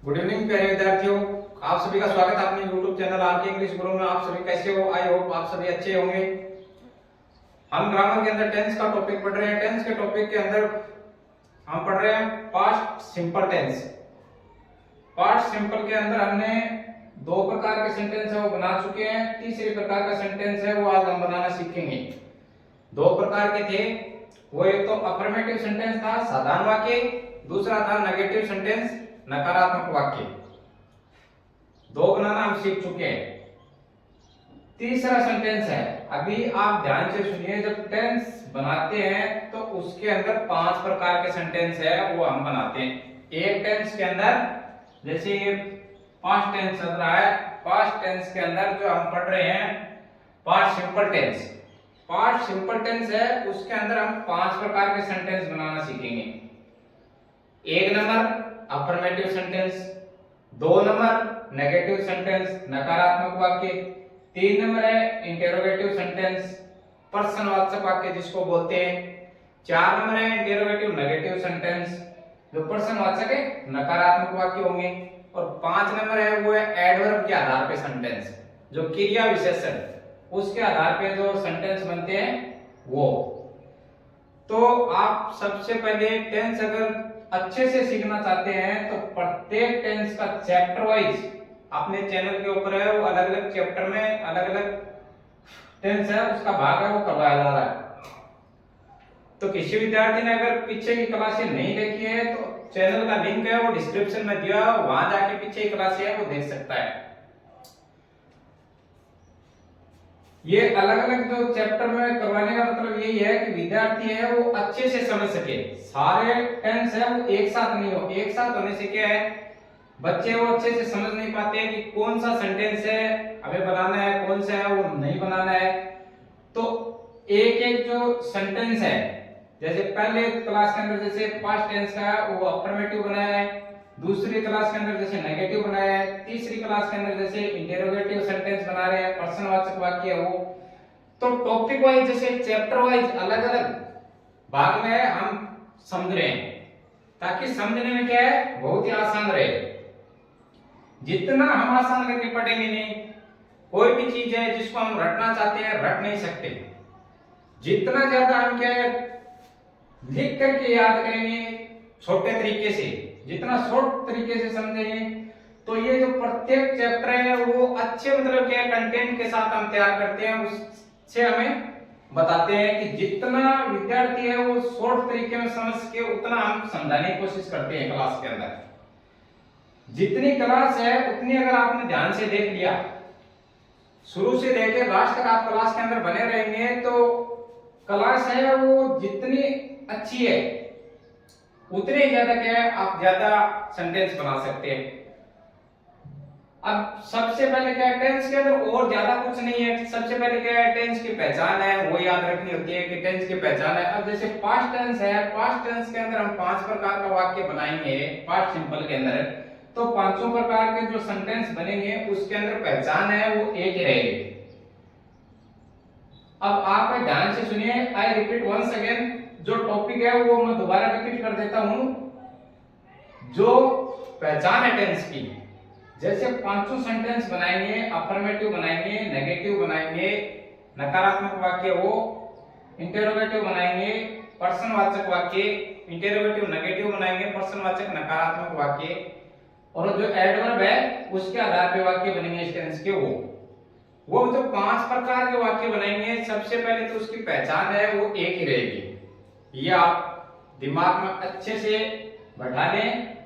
Good evening प्यारे विद्यार्थियों, आप सभी का स्वागत है अपने YouTube चैनल आर के इंग्लिश गुरु में। आप सभी कैसे हो? आई होप आप सभी अच्छे होंगे। हम ग्रामर के अंदर टेंस का टॉपिक पढ़ रहे हैं। टेंस के टॉपिक के अंदर हम पढ़ रहे हैं past simple tense. Past simple के अंदर हमने दो प्रकार के सेंटेंस है वो बना चुके हैं। तीसरे प्रकार का सेंटेंस है वो आज हम बनाना सीखेंगे। दो प्रकार के थे, वो एक तो अफर्मेटिव सेंटेंस था, साधारण वाक्य। दूसरा था नेगेटिव सेंटेंस, नकारात्मक वाक्य। दो बनाना हम सीख चुके हैं। तीसरा सेंटेंस है, अभी आप ध्यान से सुनिए। जब टेंस बनाते हैं तो उसके अंदर 5 प्रकार के सेंटेंस है वो हम बनाते हैं। एक टेंस के अंदर, जैसे ये पास्ट टेंस चल रहा है, पास्ट टेंस के अंदर जो हम पढ़ रहे हैं past simple tense. Past simple tense है, उसके अंदर हम 5 प्रकार के सेंटेंस बनाना सीखेंगे। एक number affirmative sentence, 2 number negative sentence, नकारात्मक वाक्य, 3 नंबर है इंटेरोगेटिव सेंटेंस, प्रश्नवाचक वाक्य जिसको बोलते हैं, 4 नंबर है इंटेरोगेटिव नेगेटिव सेंटेंस, जो प्रश्नवाचक है नकारात्मक वाक्य होंगे, और 5 नंबर है वो है एडवर्ब के आधार पे सेंटेंस, जो क्रिया विशेषण उसके आधार पे जो सेंटेंस बनते हैं वो। तो आप सबसे पहले टेंस अगर अच्छे से सीखना चाहते हैं तो प्रत्येक टेंस का चैप्टर वाइज अपने चैनल के ऊपर है, वो अलग अलग चैप्टर में अलग अलग टेंस है उसका भाग है वो करवाया जा रहा है। तो किसी विद्यार्थी ने अगर पीछे की क्लासें नहीं देखी है तो चैनल का लिंक है वो डिस्क्रिप्शन में दिया, वहां जाके पीछे की क्लासें है वो देख सकता है। ये अलग अलग जो चैप्टर में करवाने का मतलब यही है कि विद्यार्थी है वो अच्छे से समझ सके। सारे टेंस है वो एक साथ नहीं हो, एक साथ होने से क्या है बच्चे वो अच्छे से समझ नहीं पाते कि कौन सा सेंटेंस है हमें बनाना है, कौन सा है वो नहीं बनाना है। तो एक एक जो सेंटेंस है, जैसे पहले क्लास के अंदर जैसे पास्ट टेंस का वो अफर्मेटिव बनाया है, दूसरी क्लास के अंदर जैसे नेगेटिव बनाया है, तीसरी क्लास के अंदर जैसे इंटेरोगेटिव सेंटेंस बना रहे हैं, प्रश्नवाचक वाक्य है वो। तो टॉपिक वाइज जैसे चैप्टर वाइज अलग अलग भाग में हम समझ रहे हैं, ताकि समझने में क्या है बहुत ही आसान रहे। जितना हम आसान करके पढ़ेंगे नहीं, कोई भी चीज है जिसको हम रटना चाहते हैं रट नहीं सकते। जितना ज्यादा हम क्या है लिख करके याद करेंगे छोटे तरीके से, जितना शॉर्ट तरीके से समझेंगे, तो ये जो प्रत्येक चैप्टर है वो अच्छे मतलब क्या कंटेंट के साथ हम तैयार करते हैं, उससे हमें बताते हैं कि जितना विद्यार्थी है वो शॉर्ट तरीके में समझ के उतना हम समझाने की कोशिश करते हैं क्लास के अंदर। जितनी क्लास है उतनी अगर आपने ध्यान से देख लिया, शुरू से लेकर लास्ट तक आप क्लास के अंदर बने रहेंगे, तो क्लास है वो जितनी अच्छी है उतने ज्यादा क्या है आप ज्यादा सेंटेंस बना सकते हैं। अब सबसे पहले क्या है टेंस के अंदर और ज्यादा कुछ नहीं है। सबसे पहले क्या है टेंस की पहचान है वो याद रखनी होती है कि टेंस की पहचान है। अब जैसे पास्ट टेंस है, पास्ट टेंस के अंदर हम 5 प्रकार का वाक्य बनाएंगे पास्ट सिंपल के अंदर, तो पांचों प्रकार के जो सेंटेंस बनेंगे उसके अंदर पहचान है वो एक ही रहेगी। अब आप ध्यान से सुनिए, आई रिपीट वंस अगेन, जो टॉपिक है वो मैं दोबारा रिपीट कर देता हूं। जो पहचान है टेंस की, जैसे पांचों सेंटेंस बनाएंगे, अफर्मेटिव बनाएंगे, नेगेटिव बनाएंगे, नकारात्मक वाक्य वो, इंटेरोगेटिव बनाएंगे, प्रश्नवाचक वाक्य, इंटेरोगेटिव नेगेटिव बनाएंगे, प्रश्नवाचक नकारात्मक वाक्य, और जो एडवर्ब है उसके आधार पे वाक्य बनेंगे इस टेंस के। वो जो 5 प्रकार के वाक्य बनाएंगे, सबसे पहले तो उसकी पहचान है वो एक ही रहेगी। ये आप दिमाग में अच्छे से बैठा लें।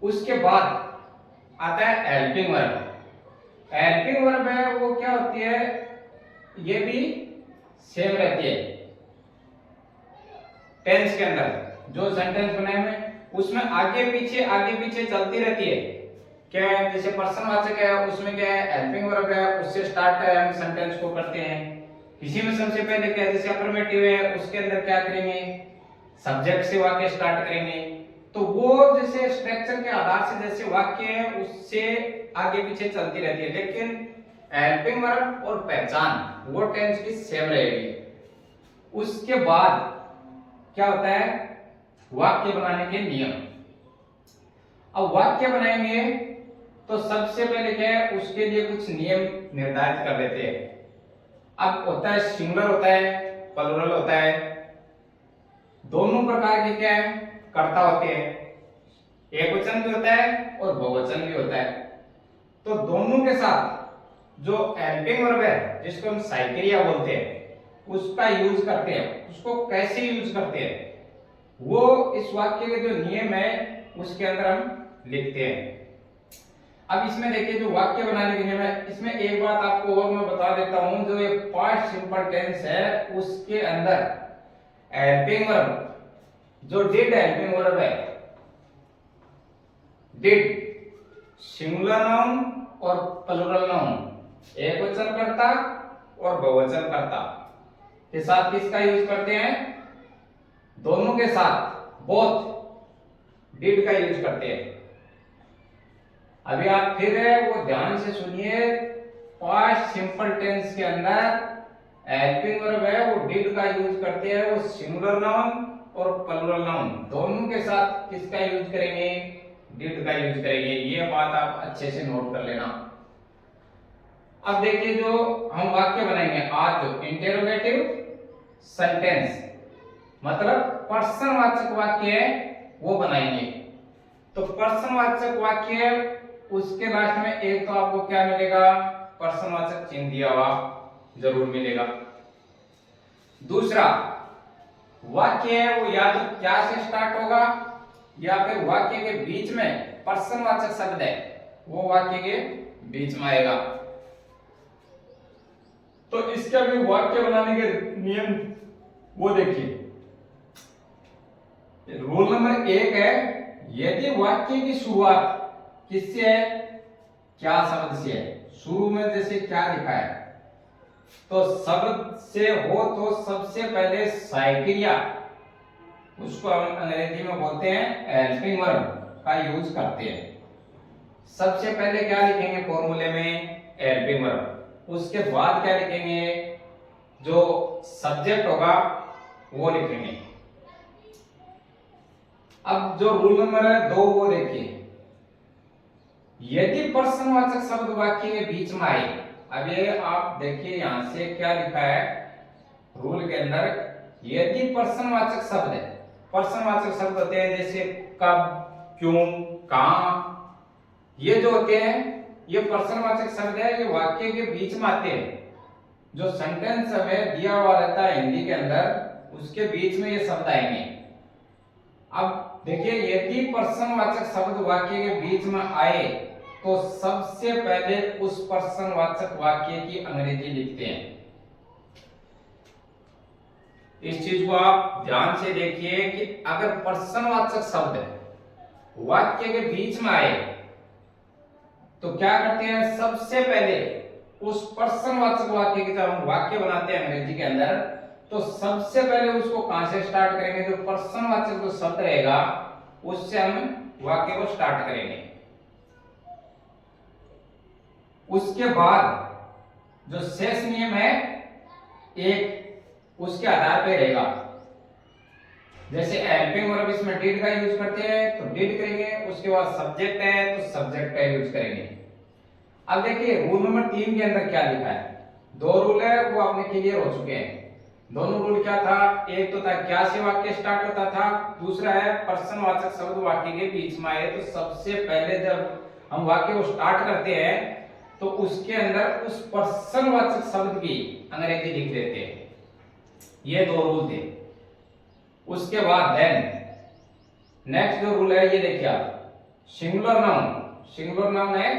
उसके बाद आता है हेल्पिंग वर्ब। हेल्पिंग वर्ब है वो क्या होती है, ये भी सेम रहती है टेंस के अंदर। जो सेंटेंस बनाए हुए उसमें आगे पीछे चलती रहती है। क्या है जैसे प्रश्नवाचक है उसमें क्या है हेल्पिंग वर्ब है, उससे स्टार्ट हम सेंटेंस को करते हैं। किसी में सबसे पहले क्या है जैसे अफर्मेटिव है उसके अंदर क्या करेंगे सब्जेक्ट से वाक्य स्टार्ट करेंगे। तो वो जैसे स्ट्रक्चर के आधार से जैसे वाक्य है उससे आगे पीछे चलती रहती है, लेकिन हेल्पिंग वर्ब और पहचान वो टेंस की सेम रहेगी। उसके बाद क्या होता है वाक्य बनाने के नियम। अब वाक्य बनाएंगे तो सबसे पहले क्या है, उसके लिए कुछ नियम निर्धारित कर लेते हैं। अब होता है सिंगुलर होता है, प्लुरल होता है, दोनों प्रकार के क्या है कर्ता होते हैं, एकवचन भी होता है और बहुवचन भी होता है। तो दोनों के साथ जो हेल्पिंग वर्ब है जिसको हम साइक्रिया बोलते हैं उसका यूज करते हैं। उसको कैसे यूज करते हैं वो इस वाक्य के जो नियम है उसके अंदर हम लिखते हैं। अब इसमें देखिए जो वाक्य बनाने के नियम है, इसमें एक बात आपको और मैं बता देता हूं, जो ये पास्ट सिंपल टेंस है उसके अंदर हेल्पिंग वर्ब जो डिड हेल्पिंग वर्ब है, डिड सिंगुलर नाउन और प्लुरल नाउन, एकवचन कर्ता और बहुवचन कर्ता के साथ किसका यूज करते हैं, दोनों के साथ बोथ डिड का यूज करते हैं। अभी आप फिर वो ध्यान से सुनिए, पास्ट सिंपल टेंस के अंदर हेल्पिंग वर्ब है वो डिड का यूज करते हैं, वो सिंगुलर नाउन और प्लुरल नाउन दोनों के साथ किसका यूज करेंगे, डिड का यूज करेंगे। ये बात आप अच्छे से नोट कर लेना। अब देखिए जो हम वाक्य बनाएंगे आज, जो इंटेरोगेटिव सेंटेंस मतलब प्रश्नवाचक वाक्य है वो बनाएंगे। तो प्रश्नवाचक वाक्य उसके लास्ट में एक तो आपको क्या मिलेगा, प्रश्नवाचक चिन्ह दिया हुआ जरूर मिलेगा। दूसरा वाक्य है वो या तो क्या से स्टार्ट होगा या फिर वाक्य के बीच में प्रश्नवाचक शब्द है वो वाक्य के बीच में आएगा। तो इसके भी वाक्य बनाने के नियम वो देखिए। रूल नंबर 1 है, यदि वाक्य की शुरुआत किससे है, क्या शब्द से है, शुरू में जैसे क्या लिखा है तो शब्द से हो तो सबसे पहले साइक्रिया, उसको हम अंग्रेजी में बोलते हैं हेल्पिंग वर्ब का यूज करते हैं। सबसे पहले क्या लिखेंगे फॉर्मूले में, हेल्पिंग वर्ब। उसके बाद क्या लिखेंगे, जो सब्जेक्ट होगा वो लिखेंगे। अब जो रूल नंबर है 2 वो देखिए, यदि प्रश्नवाचक शब्द वाक्य के बीच में आए, अब ये आप देखिए यहां से क्या लिखा है रूल के अंदर, यदि प्रश्नवाचक शब्द है, प्रश्नवाचक शब्द होते हैं जैसे कब, क्यों, कहां, ये जो होते हैं ये प्रश्नवाचक शब्द है, ये वाक्य के बीच में आते हैं। जो सेंटेंस हमें दिया हुआ रहता है हिंदी के अंदर उसके बीच में ये शब्द आएंगे। अब देखिए यदि प्रश्नवाचक शब्द वाक्य के बीच में आए तो सबसे पहले उस प्रश्नवाचक वाक्य की अंग्रेजी लिखते हैं। इस चीज को आप ध्यान से देखिए कि अगर प्रश्नवाचक शब्द वाक्य के बीच में आए तो क्या करते हैं, सबसे पहले उस प्रश्नवाचक वाक्य की, जब हम वाक्य बनाते हैं अंग्रेजी के अंदर तो सबसे पहले उसको कहां से स्टार्ट करेंगे, जो प्रश्नवाचक जो शब्द रहेगा उससे हम वाक्य को स्टार्ट करेंगे। उसके बाद जो शेष नियम है एक उसके आधार पे रहेगा। जैसे हेल्पिंग वर्ब इसमें डिड का यूज करते हैं तो डिड करेंगे, उसके बाद सब्जेक्ट है तो सब्जेक्ट का यूज करेंगे। अब देखिए रूल नंबर 3 के अंदर क्या लिखा है, 2 रूल है वो आपने क्लियर हो चुके हैं। दोनों रूल क्या था, एक तो था क्या से वाक्य स्टार्ट होता था, दूसरा है प्रश्नवाचक शब्द वाक्य के बीच में आए तो सबसे पहले जब हम वाक्य को स्टार्ट करते हैं तो उसके अंदर उस प्रश्नवाचक शब्द की अंग्रेजी लिख देते हैं। ये 2 रूल थे। उसके बाद देन नेक्स्ट जो रूल है ये देखिए आप, सिंगुलर नाउन, सिंगुलर नाउन है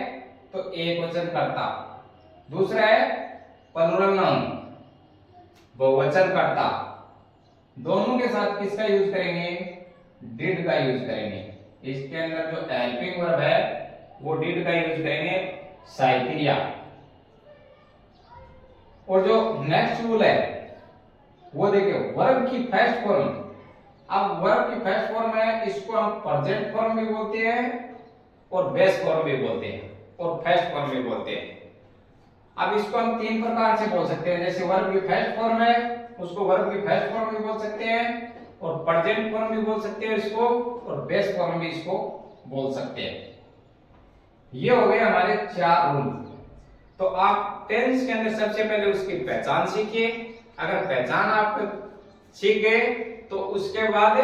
तो एक वचन करता, दूसरा है प्लुरल नाउन बहुवचन करता, दोनों के साथ किसका यूज करेंगे, डिड का यूज करेंगे। इसके अंदर जो हेल्पिंग वर्ब है वो डिड का यूज करेंगे, साइक्रिया। और जो नेक्स्ट रूल है वो देखिए वर्ब की फर्स्ट फॉर्म। अब वर्ब की फर्स्ट फॉर्म है, इसको हम प्रेजेंट फॉर्म भी बोलते हैं और बेस फॉर्म भी बोलते हैं और फर्स्ट फॉर्म भी बोलते हैं। अब इसको हम 3 प्रकार से बोल सकते हैं, जैसे वर्ब की फर्स्ट फॉर्म है उसको वर्ब की फर्स्ट फॉर्म भी बोल सकते हैं और प्रेजेंट फॉर्म भी बोल सकते हैं इसको, और बेस फॉर्म भी इसको बोल सकते हैं। ये हो गए हमारे 4 रूल। तो आप टेंस के अंदर सबसे पहले उसकी पहचान सीखिए। अगर पहचान आप सीख गए तो उसके बाद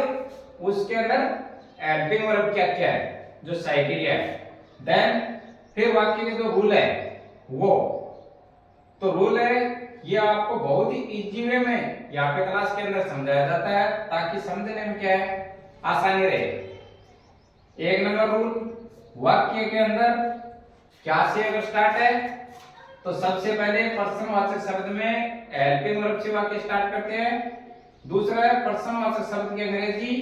उसके अंदर हेल्पिंग वर्ब क्या क्या है, जो साइकिलिया है। देन फिर वाक्य के जो रूल है वो तो रूल है ये आपको बहुत ही इजी वे में यहाँ पे क्लास के अंदर समझाया जाता है ताकि समझने में क्या है आसानी रहे। 1 नंबर रूल, वाक्य के अंदर क्या से अगर स्टार्ट है तो सबसे पहले पर्सनवाचक शब्द में हेल्पिंग वर्ब से वाक्य स्टार्ट करते हैं। दूसरा है पर्सनवाचक शब्द की अंग्रेजी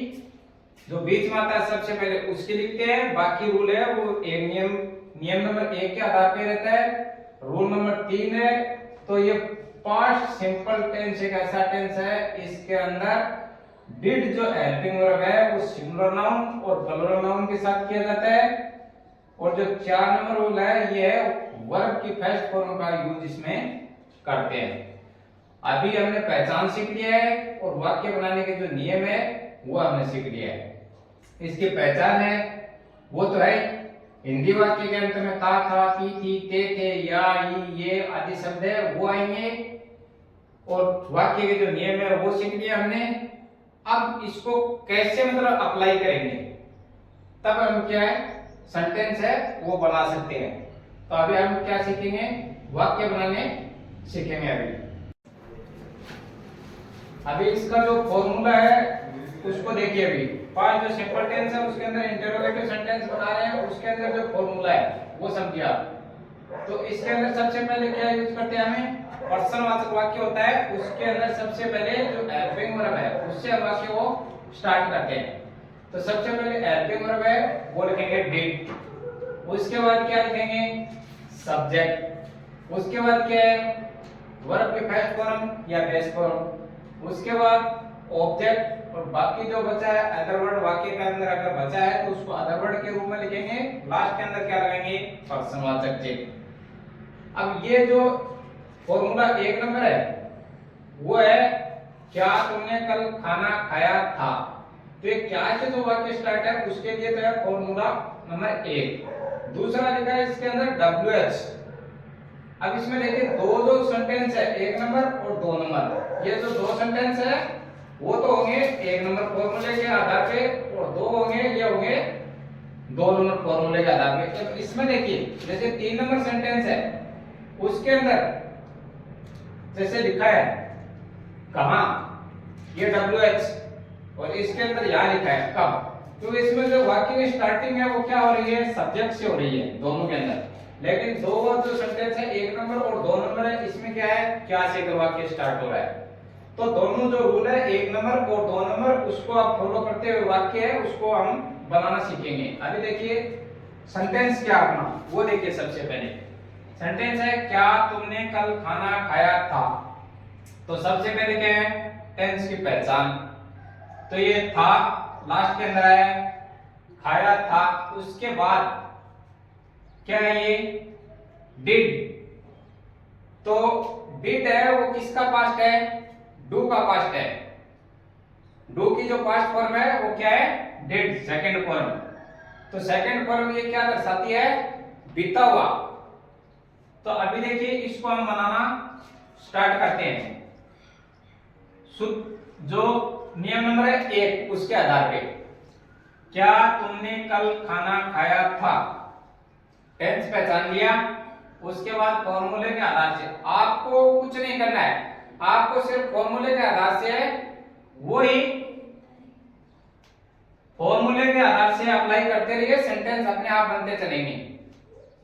जो बीच में आता है सबसे पहले उसकी लिखते हैं। बाकी रूल है वो एक नियम नंबर 1 के आधार पे रहता है। रूल नंबर 3 है तो ये पास्ट सिंपल टेंस एक ऐसा टेंस है इसके अंदर डिड जो हेल्पिंग वर्ब है वो सिंगुलर नाउन और प्लूरल नाउन के साथ किया जाता है। और जो 4 नंबर रूल है ये वर्ब की फर्स्ट फॉर्म का यूज इसमें करते हैं। अभी हमने पहचान सीख लिया है और वाक्य बनाने के जो नियम है वो हमने सीख लिया है। इसकी पहचान है वो तो है हिंदी वाक्य के अंत में था, थी, थे, या, ये आदि शब्द है वो आएंगे। और वाक्य के जो नियम है वो सीख लिया हमने। अब इसको कैसे मतलब अप्लाई करेंगे तब हम क्या है सेंटेंस है वो बना सकते हैं। तो अभी हम क्या सीखेंगे, वाक्य बनाने सीखेंगे। अभी इसका जो फॉर्मूला है उसको देखिए। अभी पांच जो सिंपल टेंस है उसके अंदर इंटरोगेटिव सेंटेंस बना रहे हैं उसके अंदर जो फॉर्मूला है वो समझिए आप। तो इसके अंदर सबसे पहले क्या यूज करते हैं हमें पर्सनवाचक वाक्य होता है उसके अंदर सबसे पहले जो हेल्पिंग वर्ब है उससे हम वाक्य को स्टार्ट करते हैं। तो सबसे पहले हेल्पिंग वर्ब है वो लिखेंगे डिड। उसके बाद क्या लिखेंगे सब्जेक्ट। उसके बाद क्या है वर्ब की फर्स्ट फॉर्म या बेस फॉर्म। उसके बाद ऑब्जेक्ट और बाकी जो बचा है अदर वर्ड वाक्य के अंदर अगर बचा है तो उसको अदर वर्ड के रूप में लिखेंगे। लास्ट के अंदर क्या लगाएंगे पर्सनवाचक चिन्ह। अब ये जो फॉर्मूला 1 नंबर है वो है क्या तुमने कल खाना खाया था। तो ये क्या से जो वाक्य स्टार्ट है उसके लिए तो है फॉर्मूला नंबर 1। दूसरा लिखा है इसके अंदर WH। अब इसमें देखिए दो सेंटेंस है 1 नंबर और 2 नंबर। ये जो 2 सेंटेंस है वो तो होंगे 1 नंबर फॉर्मूले के आधार पे और 2 होंगे ये होंगे 2 नंबर फॉर्मूले के आधार पे। तो इसमें देखिए जैसे 3 नंबर सेंटेंस है उसके अंदर जैसे लिखा है कहां ये WH और इसके अंदर यहां लिखा है कब। तो इसमें जो वाक्य की स्टार्टिंग है वो क्या हो रही है सब्जेक्ट से हो रही है दोनों के अंदर। लेकिन दो जो सेंटेंस है 1 नंबर और 2 नंबर है इसमें क्या है क्या से वाक्य स्टार्ट हो रहा है। तो दोनों जो रूल है 1 नंबर और 2 नंबर उसको आप फॉलो करते हुए वाक्य है उसको हम बनाना सीखेंगे। अभी देखिए सेंटेंस क्या अपना वो देखिए। सबसे पहले सेंटेंस है क्या तुमने कल खाना खाया था। तो सबसे पहले क्या है टेंस की पहचान। तो ये था लास्ट के अंदर है खाया था। उसके बाद क्या है ये डिड। तो डिड है वो किसका पास्ट है डू का पास्ट है। डू की जो पास्ट फॉर्म है वो क्या है डिड सेकंड फॉर्म। तो सेकंड फॉर्म ये क्या दर्शाती है बीता हुआ। तो अभी देखिए इसको हम बनाना स्टार्ट करते हैं। जो नियम नंबर है 1 उसके आधार पे क्या तुमने कल खाना खाया था। टेंस पहचान लिया। उसके बाद फॉर्मूले के आधार से आपको कुछ नहीं करना है। आपको सिर्फ फॉर्मूले के आधार से वही फॉर्मूले के आधार से अप्लाई करते रहिए सेंटेंस अपने आप बनते चलेंगे।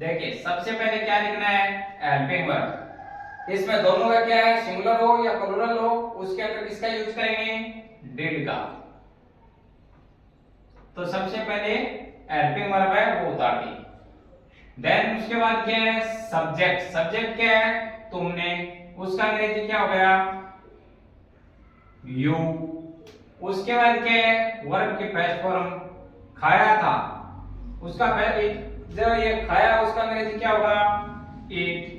देखिए सबसे पहले क्या लिखना है हेल्पिंग वर्ब। इसमें दोनों का क्या है सिंगुलर हो या प्लूरल हो उसके अंदर किसका यूज करेंगे डिड का। तो सबसे पहले हेल्पिंग वर्ब है वो उतार दी। देन उसके बाद क्या है सब्जेक्ट। सब्जेक्ट क्या है तुमने। उसका अंग्रेजी क्या हो गया यू। उसके बाद क्या है वर्ब की फर्स्ट फॉर्म खाया था। उसका पहले जब ये खाया उसका अंग्रेजी क्या होगा ईट।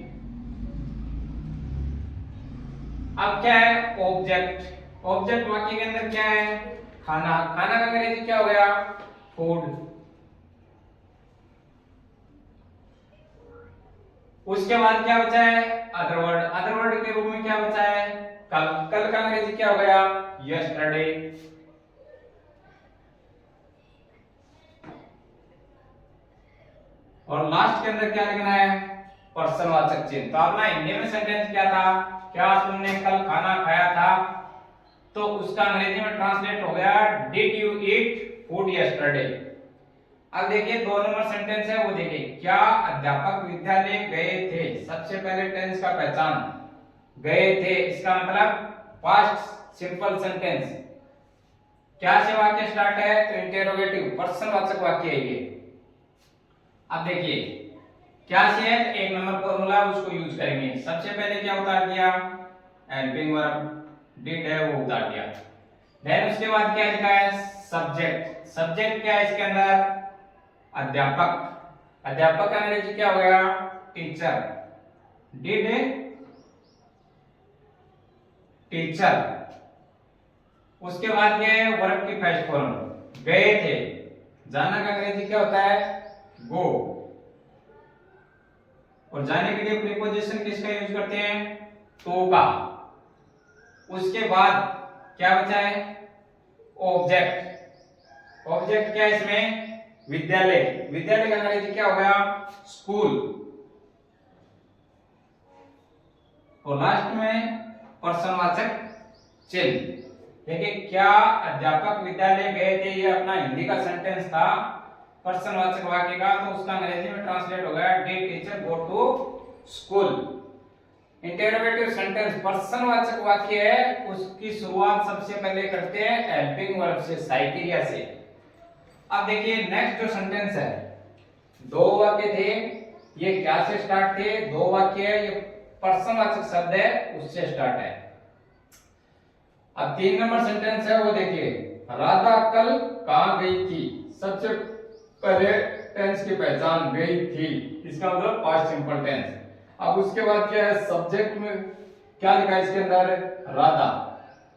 अब क्या है ऑब्जेक्ट। ऑब्जेक्ट वाक्य के अंदर क्या है खाना। खाना का अंग्रेजी क्या हो गया फूड। उसके बाद क्या बचा है, अदर वर्ड। अदर वर्ड के रूप में क्या बचा है, कल। कल का अंग्रेजी क्या हो गया, यस्टरडे। और लास्ट के अंदर क्या लिखना है, पर्सनवाचक चिन्ह। तो अपना हिंदी में सेंटेंस क्या था, क्या तुमने कल खाना खाया था, तो उसका अंग्रेजी में ट्रांसलेट हो गया did you eat food yesterday. अब देखिए 2 नंबर सेंटेंस है, वो देखिए, क्या अध्यापक विद्यालय गए थे। सबसे पहले टेंस का पहचान, गए थे, इसका मतलब पास्ट सिंपल सेंटेंस। क्या से वाक्य स्टार्ट है, तो इंटेरोगेटिव पर्सनवाचक वाक्य है ये। अब देखिए क्या से है, तो 1 नंबर फॉर्मूला उसको यूज करेंगे। सबसे पहले क्या उतार दिया, हेल्पिंग वर्ब, डिड है वो उतार दिया। देन उसके बाद क्या लिखा है, सब्जेक्ट। सब्जेक्ट क्या है इसके अंदर, अध्यापक। अध्यापक का अंग्रेजी क्या हो गया, टीचर। Did teacher. उसके बाद ये वर्ब की फर्स्ट फॉर्म, गए थे। जाना का अंग्रेजी क्या होता है, गो। और जाने के लिए प्रीपोजिशन किसका यूज करते हैं, तो का। उसके बाद क्या बचा है, ऑब्जेक्ट। ऑब्जेक्ट क्या है इसमें, विद्यालय। विद्यालय का अंग्रेजी क्या हो गया, स्कूल। और लास्ट में पर्सनवाचक चिन्ह। देखिए क्या अध्यापक विद्यालय गए थे, ये अपना हिंदी का सेंटेंस था पर्सनवाचक वाक्य का, तो उसका अंग्रेजी में ट्रांसलेट हो गया did teacher go to school. Interrogative sentence पर्सनवाचक वाक्य है, उसकी शुरुआत सबसे पहले करते हैं हेल्पिंग वर्ब से, साइकिरिया से। अब देखिए नेक्स्ट जो सेंटेंस है, 2 वाक्य थे, ये क्या से स्टार्ट थे, 2 वाक्य है, ये पर्सनवाचक शब्द है उससे स्टार्ट है। अब 3 नंबर सेंटेंस है वो देखिए, राधा कल कहां गई थी। सबसे पहले टेंस की पहचान, गई थी, इसका मतलब पास्ट सिंपल टेंस। अब उसके बाद क्या है, सब्जेक्ट में क्या लिखा है इसके अंदर, राधा।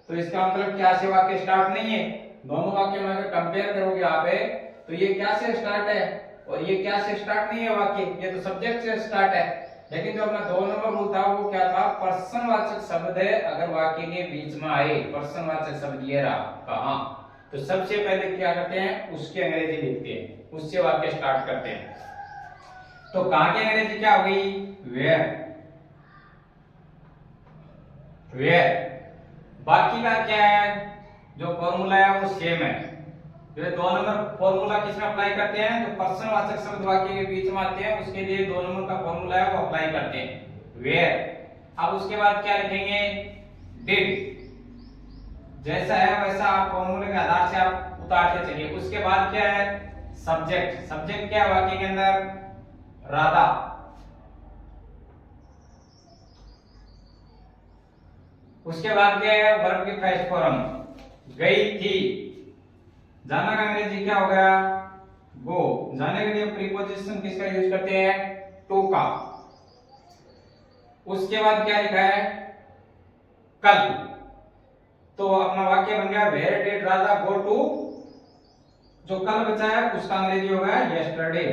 तो इसका मतलब क्या से वाक्य स्टार्ट नहीं है। दोनों वाक्य में अगर कंपेयर करोगे यहाँ पे, तो ये क्या से स्टार्ट है और ये क्या से स्टार्ट नहीं है वाक्य, ये तो सब्जेक्ट से स्टार्ट है। लेकिन जो अपना 2 नंबर रूल था वो क्या था, पर्सनवाचक शब्द है अगर वाक्य के बीच में आए, पर्सनवाचक शब्द ये रहा कहां, तो सबसे पहले क्या करते हैं, उसकी अंग्रेजी लिखते हैं, उससे वाक्य स्टार्ट करते हैं। तो कहां की अंग्रेजी क्या हो गई, वेयर। वेयर। बाकी का क्या है, जो फॉर्मूला है वो सेम है। जो 2 नंबर फॉर्मूला किसमें अप्लाई करते हैं, जो पर्सनवाचक शब्द वाक्य के बीच में आते हैं उसके लिए 2 नंबर का फॉर्मूला है वो अप्लाई करते हैं, वेयर। अब उसके बाद क्या लिखेंगे, डिड। जैसा है वैसा आप फॉर्मूले के आधार से आप उतारते चलिए। उसके बाद क्या है, सब्जेक्ट। सब्जेक्ट क्या है वाक्य के अंदर, राधा। उसके बाद क्या है, वर्ब की फर्स्ट फॉर्म, गई थी। जाना का अंग्रेजी क्या हो गया, गो। जाने के लिए प्रीपोजिशन किसका यूज करते हैं, टू का। उसके बाद क्या लिखा है, कल। तो अपना वाक्य बन गया where did Radha go to. जो कल बचा है उसका अंग्रेजी हो गया यस्टरडे।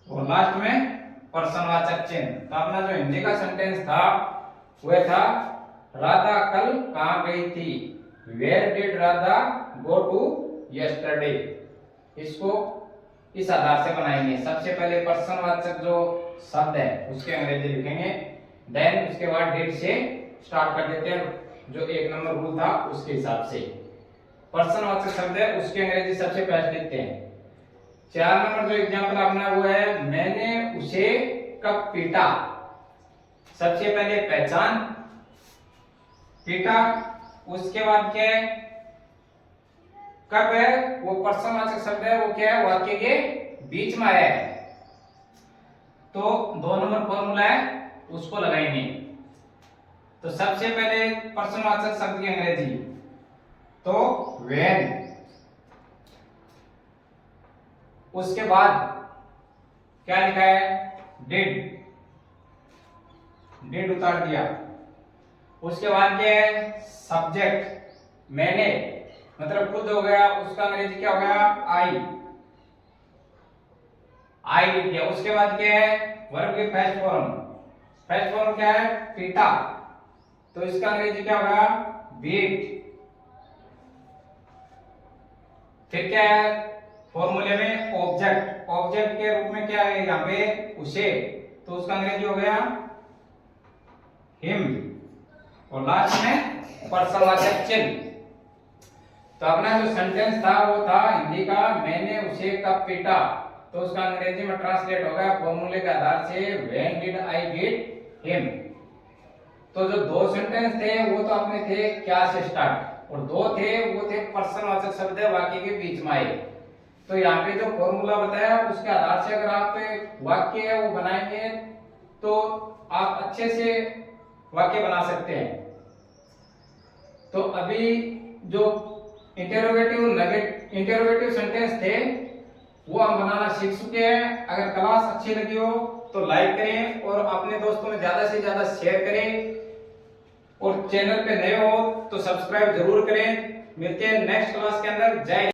और लास्ट में पर्सनवाचक चिन्ह। तो अपना जो हिंदी का सेंटेंस था वह था, राधा कल कहां गई थी, where did Radha go to yesterday. इसको इस आधार से बनाएंगे। सबसे पहले पर्सनवाचक जो शब्द है उसके अंग्रेजी लिखेंगे, देन उसके बाद डिड से स्टार्ट कर देते हैं, जो 1 नंबर रूल था उसके हिसाब से। पर्सनवाचक शब्द है उसके अंग्रेजी सबसे पहले लिखते हैं। 4 नंबर जो एग्जांपल अपना वो है, मैंने उसे कब पीटा। सबसे पहले पहचान, पीटा। उसके बाद क्या है, कब है, वो पर्सनवाचक शब्द है, वो क्या है, वाक्य के बीच में आया है, तो 2 नंबर फॉर्मूला है उसको लगाएंगे। तो सबसे पहले पर्सनवाचक शब्द की अंग्रेजी, तो व्हेन। उसके बाद क्या लिखा है, डिड। डिड उतार दिया। उसके बाद क्या है, सब्जेक्ट, मैंने, मतलब खुद हो गया, उसका अंग्रेजी क्या हो गया, आई। आई लिख दिया। उसके बाद क्या है, वर्ब की फर्स्ट फॉर्म, फर्स्ट फॉर्म क्या है, पीटा, तो इसका अंग्रेजी क्या होगा, बीट। फिर क्या है फॉर्मूले में, ऑब्जेक्ट, ऑब्जेक्ट के रूप में क्या है यहाँ पे, उसे, तो उसका अंग्रेजी हो गया हिम। और लास्ट में पर्सनवाचक चिन्ह। तो अपना जो सेंटेंस था वो था हिंदी का, मैंने उसे कब पीटा, तो उसका अंग्रेजी में ट्रांसलेट होगा फॉर्मूले के आधार से, when did I beat him. तो जो दो सेंटेंस थे वो तो अपने थे क्या से स्टार्ट, और दो थे वो थे पर्सनवाचक शब्द वाक्य के बीच में आए। तो यहाँ पे जो फॉर्मूला बताया उसके आधार से अगर आप वाक्य है वो बनाएंगे तो आप अच्छे से वाक्य बना सकते हैं। तो अभी जो इंटरोगेटिव सेंटेंस थे वो हम बनाना सीख चुके हैं। अगर क्लास अच्छी लगी हो तो लाइक करें और अपने दोस्तों में ज्यादा से ज्यादा शेयर करें, और चैनल पे नए हो तो सब्सक्राइब जरूर करें। मिलते हैं नेक्स्ट क्लास के अंदर। जय